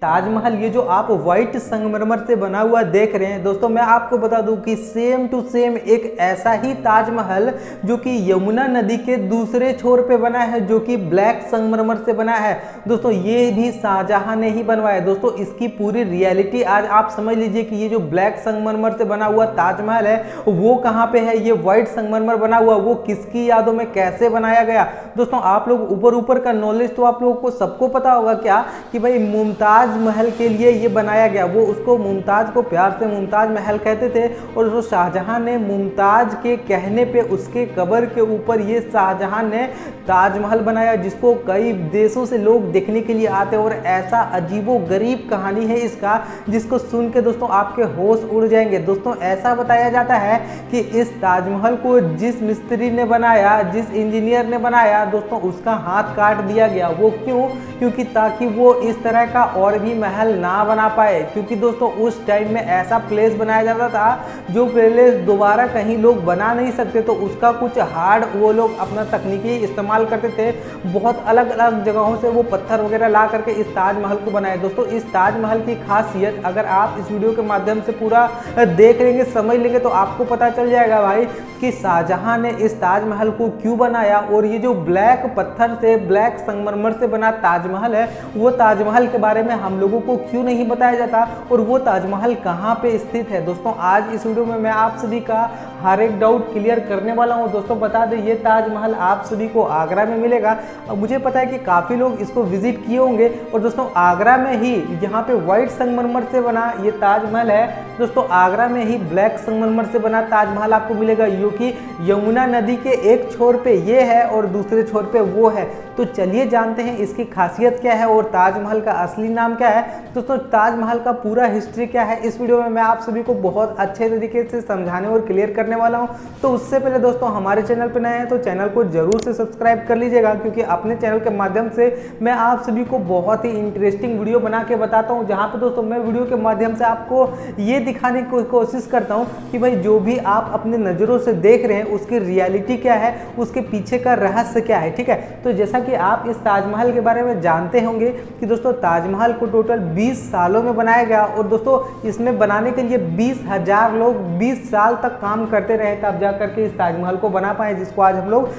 ताजमहल ये जो आप व्हाइट संगमरमर से बना हुआ देख रहे हैं दोस्तों, मैं आपको बता दूं कि सेम टू सेम एक ऐसा ही ताजमहल जो कि यमुना नदी के दूसरे छोर पे बना है, जो कि ब्लैक संगमरमर से बना है दोस्तों, ये भी शाहजहां ने ही बनवाया दोस्तों। इसकी पूरी रियलिटी आज आप समझ लीजिए कि ये जो ब्लैक संगमरमर से बना हुआ ताजमहल है वो कहाँ पे है, ये व्हाइट संगमरमर बना हुआ वो किसकी यादों में कैसे बनाया गया दोस्तों। आप लोग ऊपर ऊपर का नॉलेज तो आप लोगों को सबको पता होगा क्या कि भाई मुमताज महल के लिए ये बनाया गया, वो उसको मुमताज को प्यार से मुमताज महल कहते थे, और जो शाहजहां ने मुमताज के कहने पे उसके कब्र के ऊपर ये शाहजहां ने ताजमहल बनाया, जिसको कई देशों से लोग देखने के लिए आते हैं। और ऐसा अजीबो गरीब कहानी है इसका जिसको सुन के दोस्तों आपके होश उड़ जाएंगे दोस्तों। ऐसा बताया जाता है कि इस ताजमहल को जिस मिस्त्री ने बनाया, जिस इंजीनियर ने बनाया दोस्तों, उसका हाथ काट दिया गया। वो क्यों? क्योंकि ताकि वो इस तरह का और भी महल ना बना पाए, क्योंकि दोस्तों उस टाइम में ऐसा प्लेस बनाया जाता था जो प्लेस दोबारा कहीं लोग बना नहीं सकते, तो उसका कुछ हार्ड वो लोग अपना तकनीकी इस्तेमाल करते थे। बहुत अलग अलग जगहों से वो पत्थर वगैरह ला करके इस ताजमहल को बनाए दोस्तों। इस ताजमहल की खासियत अगर आप इस वीडियो के माध्यम से पूरा देख लेंगे, समझ लेंगे, तो आपको पता चल जाएगा भाई कि शाहजहां ने इस ताजमहल को क्यों बनाया। और ये जो ब्लैक पत्थर से, ब्लैक संगमरमर से बना ताजमहल है, वो ताजमहल के बारे में हम लोगों को क्यों नहीं बताया जाता, और वो ताजमहल कहाँ पे स्थित है दोस्तों। आज इस वीडियो में मैं आप सभी का हर एक डाउट क्लियर करने वाला हूँ दोस्तों। बता दें ये ताजमहल आप सभी को आगरा में मिलेगा। अब मुझे पता है कि काफ़ी लोग इसको विजिट किए होंगे, और दोस्तों आगरा में ही यहाँ पे व्हाइट संगमरमर से बना ये ताजमहल है दोस्तों, आगरा में ही ब्लैक संगमरमर से बना ताजमहल आपको मिलेगा, जो कि यमुना नदी के एक छोर पे ये है और दूसरे छोर पे वो है। तो चलिए जानते हैं इसकी खासियत क्या है और ताजमहल का असली नाम क्या है दोस्तों। ताजमहल का पूरा हिस्ट्री क्या है इस वीडियो में मैं आप सभी को बहुत अच्छे तरीके से समझाने और क्लियर करने वाला हूं। तो उससे पहले दोस्तों हमारे चैनल पर नए हैं तो चैनल को जरूर से सब्सक्राइब कर लीजिएगा, क्योंकि अपने चैनल के माध्यम से मैं आप सभी को बहुत ही इंटरेस्टिंग वीडियो बना के बताता हूँ, जहाँ पे दोस्तों मैं वीडियो के माध्यम से आपको ये दिखाने की कोशिश करता हूँ कि भाई जो भी आप अपने नज़रों से देख रहे हैं उसकी रियलिटी क्या है, उसके पीछे का रहस्य क्या है। ठीक है, तो जैसा कि आप इस ताजमहल के बारे में जानते होंगे कि दोस्तों ताजमहल को टोटल 20 सालों में बनाया गया, और दोस्तों इसमें बनाने के लिए 20,000 लोग 20 साल तक काम करते रहे, तब जा करके इस ताजमहल को बना पाए, जिसको आज हम लोग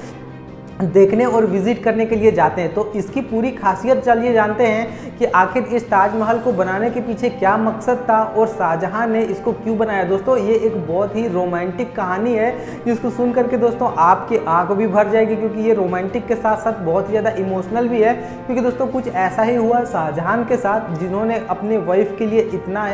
देखने और विजिट करने के लिए जाते हैं। तो इसकी पूरी खासियत चलिए जानते हैं कि आखिर इस ताजमहल को बनाने के पीछे क्या मकसद था और शाहजहां ने इसको क्यों बनाया दोस्तों। ये एक बहुत ही रोमांटिक कहानी है जिसको सुन करके दोस्तों आपकी आंख भी भर जाएगी, क्योंकि ये रोमांटिक के साथ साथ बहुत ही ज़्यादा इमोशनल भी है। क्योंकि दोस्तों कुछ ऐसा ही हुआ शाहजहां के साथ, जिन्होंने अपने वाइफ के लिए इतना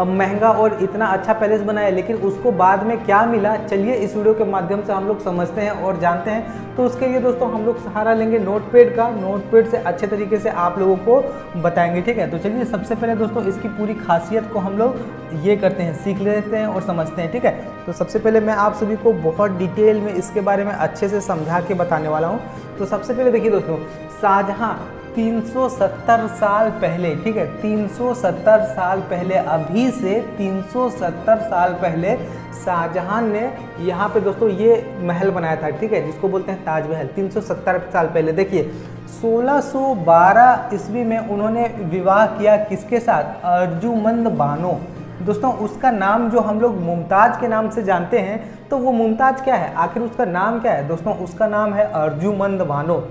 महंगा और इतना अच्छा पैलेस बनाया, लेकिन उसको बाद में क्या मिला, चलिए इस वीडियो के माध्यम से हम लोग समझते हैं और जानते हैं। तो उसके लिए दोस्तों हम लोग सहारा लेंगे नोटपैड का, नोटपैड से अच्छे तरीके से आप लोगों को बताएंगे। ठीक है, तो चलिए सबसे पहले दोस्तों इसकी पूरी खासियत को हम लोग ये करते हैं, सीख लेते हैं और समझते हैं। ठीक है, तो सबसे पहले मैं आप सभी को बहुत डिटेल में इसके बारे में अच्छे से समझा के बताने वाला हूँ। तो सबसे पहले देखिए दोस्तों, शाहजहां 370 साल पहले, ठीक है 370 साल पहले, अभी से 370 साल पहले शाहजहां ने यहाँ पे दोस्तों ये महल बनाया था। ठीक है, जिसको बोलते हैं ताजमहल। 370 साल पहले देखिए 1612 ईस्वी में उन्होंने विवाह किया किसके साथ, अर्जुमंद बानो दोस्तों। उसका नाम जो हम लोग मुमताज के नाम से जानते हैं, तो वो मुमताज क्या है, आखिर उसका नाम क्या है दोस्तों, उसका नाम है अर्जुमंद बानो,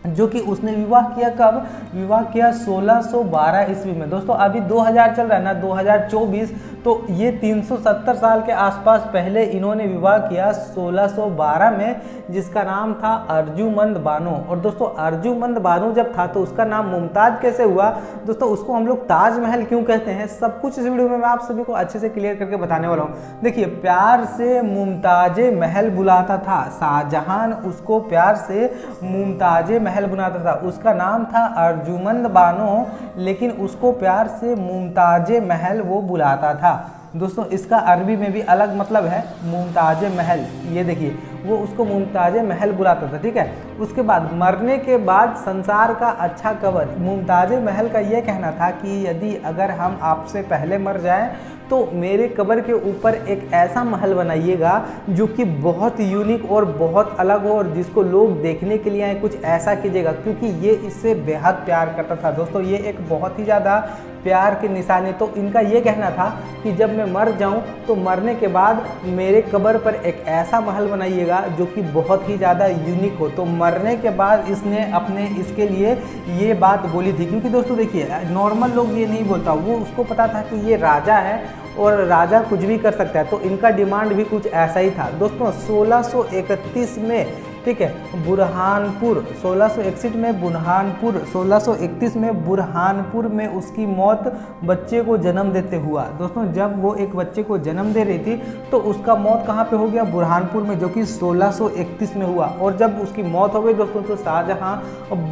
जो कि उसने विवाह किया कब, विवाह किया 1612 ईस्वी में दोस्तों। अभी 2000 चल रहा है ना, 2024, तो ये 370 साल के आसपास पहले इन्होंने विवाह किया 1612 में, जिसका नाम था अर्जुमंद बानो। और दोस्तों अर्जुमंद बानो जब था तो उसका नाम मुमताज कैसे हुआ दोस्तों, उसको हम लोग ताजमहल क्यों कहते हैं, सब कुछ इस वीडियो में मैं आप सभी को अच्छे से क्लियर करके बताने वाला हूँ। देखिए प्यार से मुमताजे महल बुलाता था शाहजहां, उसको प्यार से मुमताजे महल बुलाता था, उसका नाम था अर्जुमंद बानो, लेकिन उसको प्यार से मुमताजे महल वो बुलाता था दोस्तों। इसका अरबी में भी अलग मतलब है, मुमताजे महल, ये देखिए वो उसको मुमताजे महल बुलाता था। ठीक है, उसके बाद मरने के बाद संसार का अच्छा कवर, मुमताजे महल का ये कहना था कि यदि अगर हम आपसे पहले मर जाएं तो मेरे कब्र के ऊपर एक ऐसा महल बनाइएगा जो कि बहुत यूनिक और बहुत अलग हो, और जिसको लोग देखने के लिए आए, कुछ ऐसा कीजिएगा, क्योंकि ये इससे बेहद प्यार करता था। दोस्तों ये एक बहुत ही ज़्यादा प्यार के निशाने। तो इनका ये कहना था कि जब मैं मर जाऊं तो मरने के बाद मेरे कब्र पर एक ऐसा महल बनाइएगा जो कि बहुत ही ज़्यादा यूनिक हो। तो मरने के बाद इसने अपने इसके लिए ये बात बोली थी, क्योंकि दोस्तों देखिए नॉर्मल लोग ये नहीं बोलता, वो उसको पता था कि ये राजा है और राजा कुछ भी कर सकता है। तो इनका डिमांड भी कुछ ऐसा ही था। दोस्तों 1631 में, ठीक है, बुरहानपुर 1661 में बुरहानपुर 1631 में बुरहानपुर में उसकी मौत बच्चे को जन्म देते हुआ। दोस्तों जब वो एक बच्चे को जन्म दे रही थी तो उसका मौत कहाँ पे हो गया? बुरहानपुर में, जो कि 1631 में हुआ। और जब उसकी मौत हो गई दोस्तों तो शाहजहां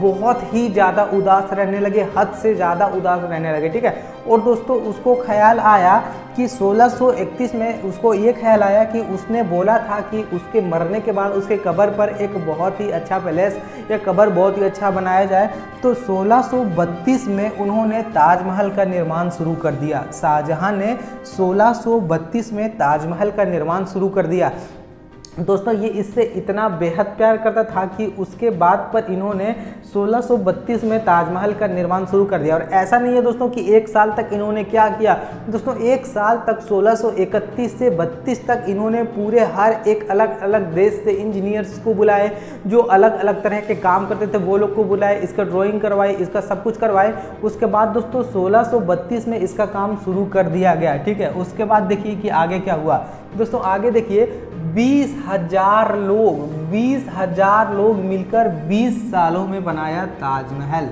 बहुत ही ज़्यादा उदास रहने लगे, हद से ज़्यादा उदास रहने लगे, ठीक है। और दोस्तों उसको ख्याल आया कि 1631 में उसको ये ख्याल आया कि उसने बोला था कि उसके मरने के बाद उसके कब्र पर एक बहुत ही अच्छा पैलेस या कब्र बहुत ही अच्छा बनाया जाए। तो 1632 में उन्होंने ताजमहल का निर्माण शुरू कर दिया। शाहजहां ने 1632 में ताजमहल का निर्माण शुरू कर दिया। दोस्तों ये इससे इतना बेहद प्यार करता था कि उसके बाद पर इन्होंने 1632 में ताजमहल का निर्माण शुरू कर दिया। और ऐसा नहीं है दोस्तों कि एक साल तक इन्होंने क्या किया, दोस्तों एक साल तक 1631 से 32 तक इन्होंने पूरे हर एक अलग अलग देश से इंजीनियर्स को बुलाए जो अलग अलग तरह के काम करते थे, वो लोग को बुलाए, इसका ड्राइंग करवाए, इसका सब कुछ करवाए। उसके बाद दोस्तों 1632 में इसका काम शुरू कर दिया गया, ठीक है। उसके बाद देखिए कि आगे क्या हुआ। दोस्तों आगे देखिए 20,000 लोग मिलकर 20 सालों में बनाया ताजमहल।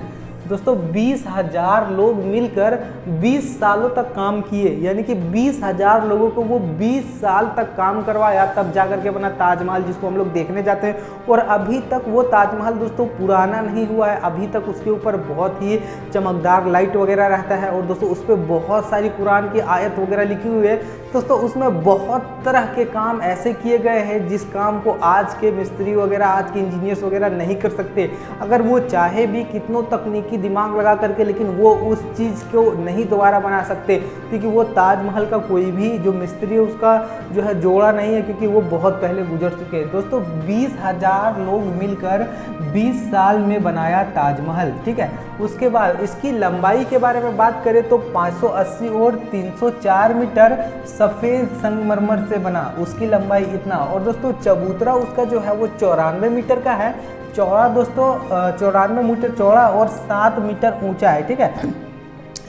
दोस्तों 20,000 लोग मिलकर 20 सालों तक काम किए, यानी कि 20,000 लोगों को वो 20 साल तक काम करवाया, तब जाकर के बना ताजमहल, जिसको हम लोग देखने जाते हैं। और अभी तक वो ताजमहल दोस्तों पुराना नहीं हुआ है, अभी तक उसके ऊपर बहुत ही चमकदार लाइट वगैरह रहता है। और दोस्तों उस पर बहुत सारी कुरान की आयत वगैरह लिखी हुई है। दोस्तों उसमें बहुत तरह के काम ऐसे किए गए हैं जिस काम को आज के मिस्त्री वगैरह, आज के इंजीनियर्स वगैरह नहीं कर सकते। अगर वो चाहे भी कितनों तकनीकी दिमाग लगा करके, लेकिन वो उस चीज़ को नहीं दोबारा बना सकते, क्योंकि वो ताजमहल का कोई भी जो मिस्त्री है उसका जो है जोड़ा नहीं है, क्योंकि वो बहुत पहले गुजर चुके हैं। दोस्तों 20,000 लोग मिलकर 20 साल में बनाया ताजमहल, ठीक है। उसके बाद इसकी लंबाई के बारे में बात करें तो 580 और 304 मीटर सफ़ेद संगमरमर से बना, उसकी लंबाई इतना। और दोस्तों चबूतरा उसका जो है वो 94 मीटर का है, चौड़ा दोस्तों 94 मीटर चौड़ा और 7 मीटर ऊंचा है, ठीक है।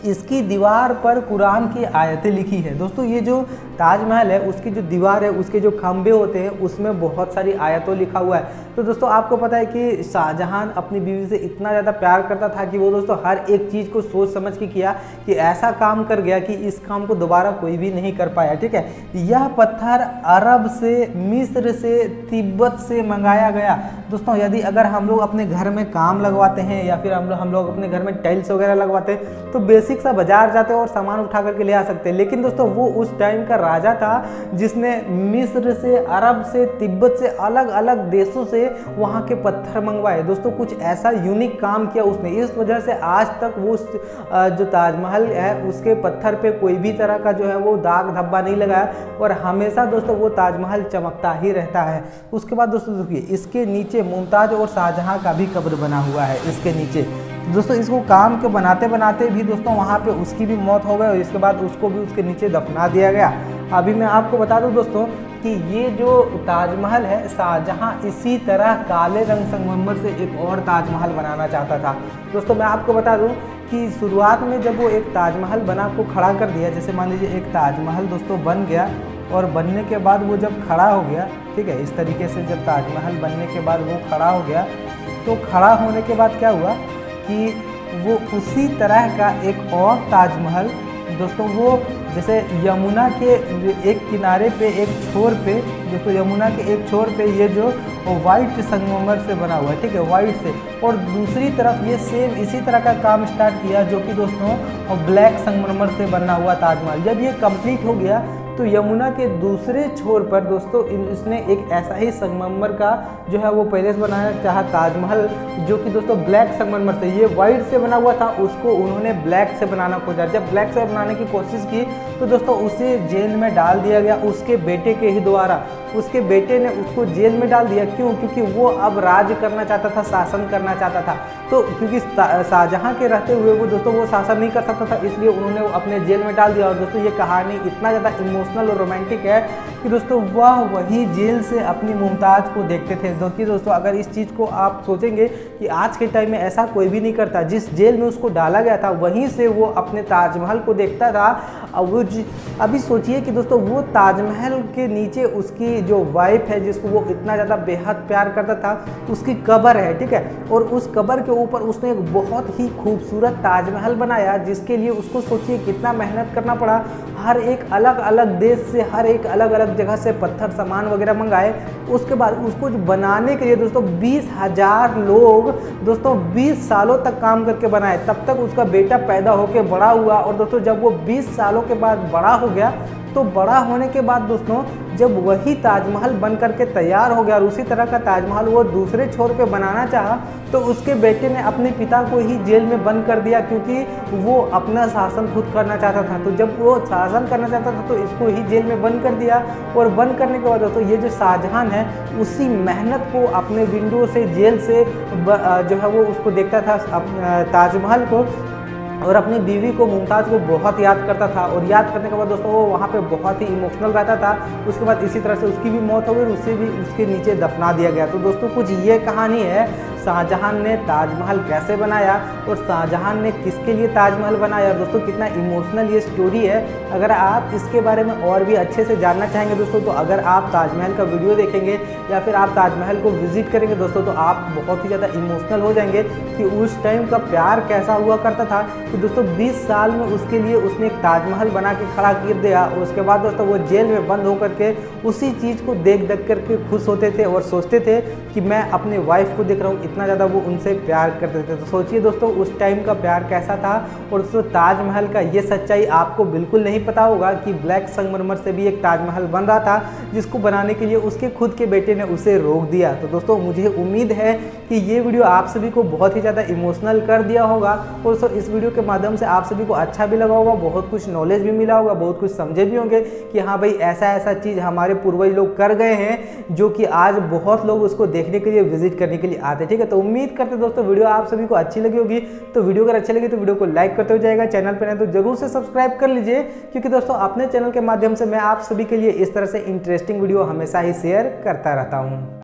इसकी दीवार पर कुरान की आयतें लिखी है। दोस्तों ये जो ताजमहल है उसकी जो दीवार है, उसके जो खंभे होते हैं उसमें बहुत सारी आयतों लिखा हुआ है। तो दोस्तों आपको पता है कि शाहजहां अपनी बीवी से इतना ज़्यादा प्यार करता था कि वो दोस्तों हर एक चीज़ को सोच समझ के किया, कि ऐसा काम कर गया कि इस काम को दोबारा कोई भी नहीं कर पाया, ठीक है। यह पत्थर अरब से, मिस्र से, तिब्बत से मंगाया गया। दोस्तों यदि अगर हम लोग अपने घर में काम लगवाते हैं या फिर हम लोग अपने घर में टाइल्स वगैरह लगवाते हैं तो बेसिक सा बाजार जाते हैं और सामान उठा करके ले आ सकते हैं। लेकिन दोस्तों वो उस टाइम का राजा था जिसने मिस्र से, अरब से, तिब्बत से, अलग अलग देशों से वहाँ के पत्थर मंगवाए। दोस्तों कुछ ऐसा यूनिक काम किया उसने, इस वजह से आज तक वो जो ताजमहल है उसके पत्थर पे कोई भी तरह का जो है वो दाग धब्बा नहीं लगाया, और हमेशा दोस्तों वो ताजमहल चमकता ही रहता है। उसके बाद दोस्तों देखिए इसके नीचे मुमताज़ और शाहजहां का भी कब्र बना हुआ है इसके नीचे। दोस्तों इसको काम के बनाते बनाते भी दोस्तों वहाँ पे उसकी भी मौत हो गई, और इसके बाद उसको भी उसके नीचे दफना दिया गया। अभी मैं आपको बता दूं दोस्तों कि ये जो ताजमहल है, शाहजहां इसी तरह काले रंग संगमरमर से एक और ताजमहल बनाना चाहता था। दोस्तों मैं आपको बता दूं कि शुरुआत में जब वो एक ताजमहल बना को खड़ा कर दिया, जैसे मान लीजिए एक ताजमहल दोस्तों बन गया, और बनने के बाद वो जब खड़ा हो गया, ठीक है, इस तरीके से जब ताजमहल बनने के बाद वो खड़ा हो गया, तो खड़ा होने के बाद क्या हुआ कि वो उसी तरह का एक और ताजमहल दोस्तों, वो जैसे यमुना के एक किनारे पे, एक छोर पे, दोस्तों यमुना के एक छोर पे ये जो वाइट संगमरमर से बना हुआ है, ठीक है, वाइट से, और दूसरी तरफ ये सेम इसी तरह का काम स्टार्ट किया जो कि दोस्तों ब्लैक संगमरमर से बना हुआ ताजमहल। जब ये कंप्लीट हो गया तो यमुना के दूसरे छोर पर दोस्तों इसने एक ऐसा ही संगमरमर का जो है वो पैलेस बनाया चाहा, ताजमहल, जो कि दोस्तों ब्लैक संगमरमर से, ये वाइट से बना हुआ था, उसको उन्होंने ब्लैक से बनाना खोजा। जब ब्लैक से बनाने की कोशिश की तो दोस्तों उसे जेल में डाल दिया गया उसके बेटे के ही द्वारा। उसके बेटे ने उसको जेल में डाल दिया, क्यों? क्योंकि वो अब राज करना चाहता था, शासन करना चाहता था। तो क्योंकि शाहजहां के रहते हुए वो दोस्तों वो शासन नहीं कर सकता था, इसलिए उन्होंने अपने जेल में डाल दिया। और दोस्तों ये कहानी इतना ज़्यादा इमोशनल और रोमांटिक है कि दोस्तों वह वही जेल से अपनी मुमताज़ को देखते थे। दोस्तों अगर इस चीज़ को आप सोचेंगे कि आज के टाइम में ऐसा कोई भी नहीं करता, जिस जेल में उसको डाला गया था वहीं से वो अपने ताजमहल को देखता था। अब वो अभी सोचिए कि दोस्तों वो ताजमहल के नीचे उसकी जो वाइफ है, जिसको वो इतना ज़्यादा बेहद प्यार करता था, उसकी कब्र है, ठीक है। और उस कब्र के ऊपर उसने एक बहुत ही खूबसूरत ताजमहल बनाया, जिसके लिए उसको सोचिए कितना मेहनत करना पड़ा। हर एक अलग अलग देश से, हर एक अलग अलग जगह से पत्थर सामान वगैरह मंगाए। उसके बाद उसको बनाने के लिए दोस्तों 20,000 लोग दोस्तों 20 सालों तक काम करके बनाए। तब तक उसका बेटा पैदा होकर बड़ा हुआ। और दोस्तों जब वो 20 सालों के बाद बड़ा हो गया, तो बड़ा होने के बाद दोस्तों जब वही ताजमहल बन करके तैयार हो गया और उसी तरह का ताजमहल वो दूसरे छोर पे बनाना चाहा, तो उसके बेटे ने अपने पिता को ही जेल में बंद कर दिया, क्योंकि वो अपना शासन खुद करना चाहता था। तो जब वो शासन करना चाहता था तो इसको ही जेल में बंद कर दिया। और बंद करने के बाद दोस्तों ये जो शाहजहां है उसी मेहनत को अपने विंडो से, जेल से जो है वो उसको देखता था ताजमहल को, और अपनी बीवी को, मुमताज़ को बहुत याद करता था। और याद करने के बाद दोस्तों वो वहाँ पे बहुत ही इमोशनल रहता था। उसके बाद इसी तरह से उसकी भी मौत हो गई और उसे भी उसके नीचे दफना दिया गया। तो दोस्तों कुछ ये कहानी है शाहजहां ने ताजमहल कैसे बनाया और शाहजहां ने किसके लिए ताजमहल बनाया। दोस्तों कितना इमोशनल ये स्टोरी है। अगर आप इसके बारे में और भी अच्छे से जानना चाहेंगे दोस्तों, तो अगर आप ताजमहल का वीडियो देखेंगे या फिर आप ताजमहल को विजिट करेंगे दोस्तों, तो आप बहुत ही ज़्यादा इमोशनल हो जाएंगे कि उस टाइम का प्यार कैसा हुआ करता था। कि दोस्तों 20 साल में उसके लिए उसने एक ताजमहल बना के खड़ा कर दिया। और उसके बाद दोस्तों वो जेल में बंद होकर के उसी चीज़ को देख करके खुश होते थे और सोचते थे कि मैं अपने वाइफ को देख रहा हूँ, इतना ज़्यादा वो उनसे प्यार करते थे। तो सोचिए दोस्तों उस टाइम का प्यार कैसा था। और दोस्तों ताजमहल का ये सच्चाई आपको बिल्कुल नहीं पता होगा कि ब्लैक संगमरमर से भी एक ताजमहल बन रहा था, जिसको बनाने के लिए उसके खुद के बेटे ने उसे रोक दिया। तो दोस्तों मुझे उम्मीद है कि ये वीडियो आप सभी को बहुत ही ज़्यादा इमोशनल कर दिया होगा। और दोस्तों इस वीडियो के माध्यम से आप सभी को अच्छा भी लगा होगा, बहुत कुछ नॉलेज भी मिला होगा, बहुत कुछ समझे भी होंगे कि हाँ भाई ऐसा ऐसा चीज़ हमारे पूर्वज लोग कर गए हैं, जो कि आज बहुत लोग उसको देखने के लिए, विजिट करने के लिए आते हैं। ठीक है, तो उम्मीद करते दोस्तों वीडियो आप सभी को अच्छी लगी होगी। तो वीडियो अगर अच्छी लगी तो वीडियो को लाइक करते हो जाएगा, चैनल पर नहीं तो जरूर से सब्सक्राइब कर लीजिए, क्योंकि दोस्तों अपने चैनल के माध्यम से मैं आप सभी के लिए इस तरह से इंटरेस्टिंग वीडियो हमेशा ही शेयर करता रहता हूँ।